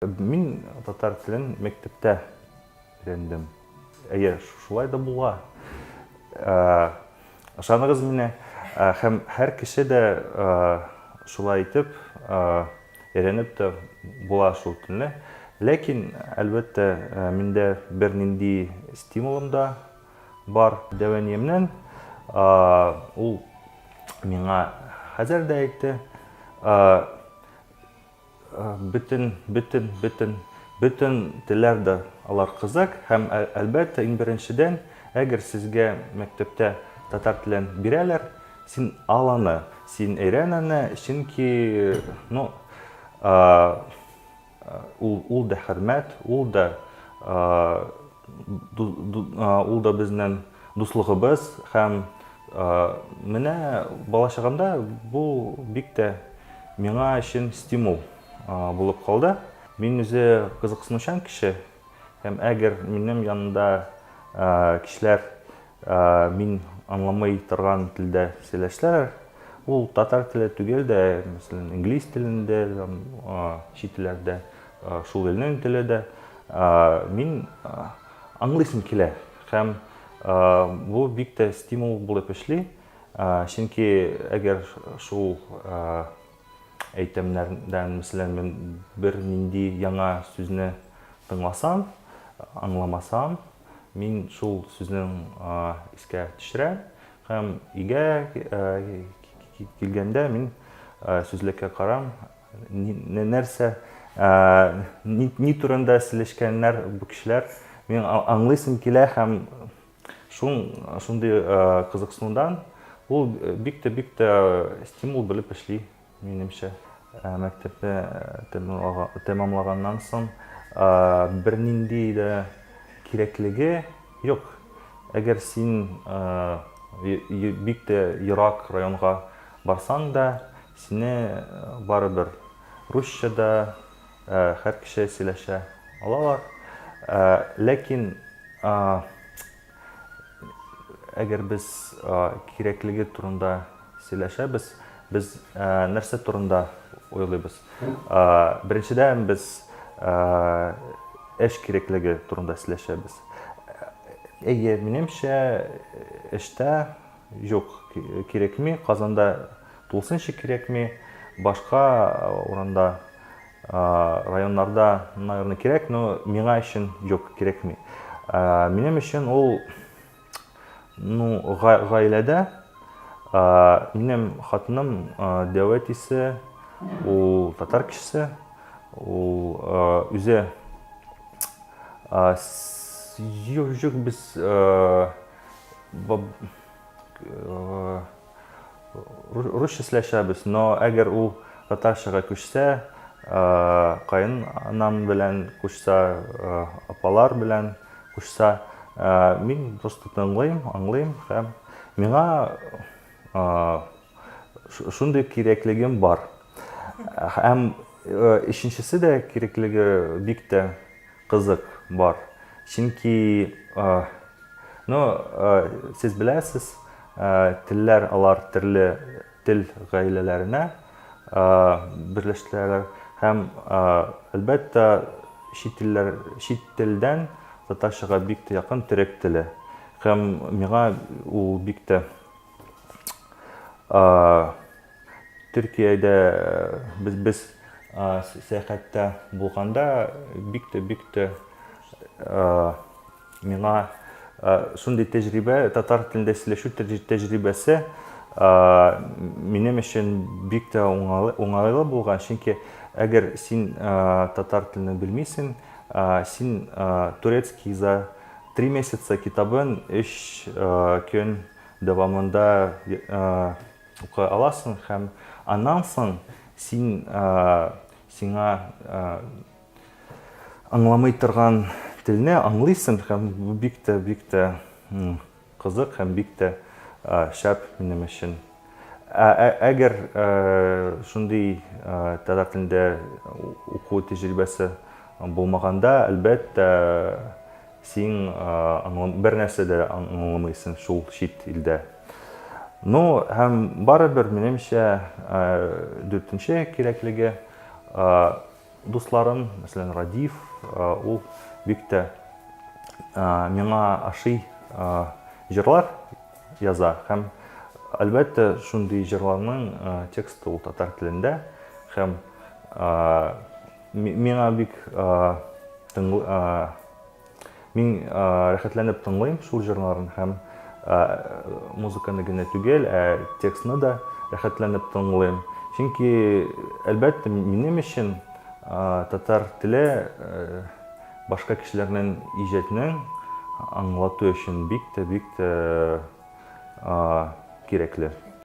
Мин татар телен мәктәптә өйрәндем. Әйе, шулай да була. Ышаныгыз мине, һәм һәр кеше дә шулай итеп өйрәнеп тә була шул телне. Ләкин, әлбәттә, миндә бернинди стимулым да бар дәвамиемнән. Ул миңа хәзер дә әйтте, бөтен телләр дә алар кызык, һәм әлбәттә, иң беренчедән, әгәр сезгә мәктәптә татар телен бирәләр, син ал аны, син өйрән аны, чөнки ул да хөрмәт, ул да безнең дуслыгыбыз, һәм менә бала чагымда бу бик тә миңа өчен стимул булып калды. Мин үзе кызыксынучан кеше, һәм әгәр минем янымда кешеләр мин аңламый торган телдә сөйләсәләр, ул татар теле түгел дә, мәсәлән, инглиз телендә, чит телләрдә, шул илнең теле дә, мин аңлыйсым килә, һәм бу бик тә стимул булып эшли, чөнки әгәр шул әйтемнәрдән, мәсәлән, мин бер нинди яңа сүзне тыңласам, аңламасам, мин шул сүзнең искә төшерәм, һәм өйгә килгәндә мин сүзлеккә карам, нәрсә, ни турында сөйләшкәннәр бу кешеләр, мин аңлыйсым килә, һәм шундый кызыксынудан ул бик тә стимул булып эшли, минемчә. Мәктәпне тәмамлаганнан соң бернинди дә кирәклеге юк. Әгәр син бик тә ерак районга барсаң да, сине барыбер русчада һәр кеше сөйләшә алалар. Ләкин әгәр без кирәклеге турында сөйләшәбез, без нәрсә турында уйлыйбыз? Беренчедән, без эш кирәклеге турында сөйләшәбез. Әйе, минемчә, эштә юк, кирәкми, Казанда тулысынча кирәкми, башка урында, районнарда, наверное, кирәк, но миңа өчен юк, кирәкми. Минем өчен ул гаиләдә минем хатыным дәват итсә, ул татар кешесе, ул үзе юк, без русча сөйләшәбез, но әгәр ул татарчага күчсә, каенанам белән күчсә, апалар белән күчсә, мин просто аңлыйм, һәм миңа шундый кирәклегем бар. Һәм икенчесе дә кирәклеге бик тә кызык бар. Чөнки, сез беләсез, телләр алар төрле тел гаиләләренә берләштерәләр, һәм әлбәттә чит телдән татарчага бик тә якын төрек теле. Һәм миңа ул бик тә Төркиядә без сәяхәттә булганда бик тә миңа шундый тәҗрибә, татар телендә сөйләшү тәҗрибәсе минем өчен бик тә уңайлы булган, чөнки әгәр син татар телен белмисең, син турецкий за 3 месяца китабын 3 көн дәвамында укый аласың, һәм аннан соң сиңа аңламый торган телне аңлыйсың, һәм бик тә кызык, һәм бик тә шәп минем өчен. Әгәр шундый татар телендә уку тәҗрибәсе булмаганда, әлбәттә, син бер нәрсә дә аңламыйсың шул чит илдә. Һәм барыбер, минемчә, 4-нче кирәклеге дусларым, мәсәлән, Радиф, ул бик тә миңа ашый җырлар яза һәм әлбәттә шундый җырларның тексты ул татар телендә һәм миңа бик мин рәхәтләнеп тыңлыйм шул җырларын һәм музыканы генә түгел, текстны да рәхәтләнеп тыңлыйм. Чөнки әлбәттә минем өчен татар теле башка кешеләрнең иҗатын аңлату өчен бик тә кирәкле.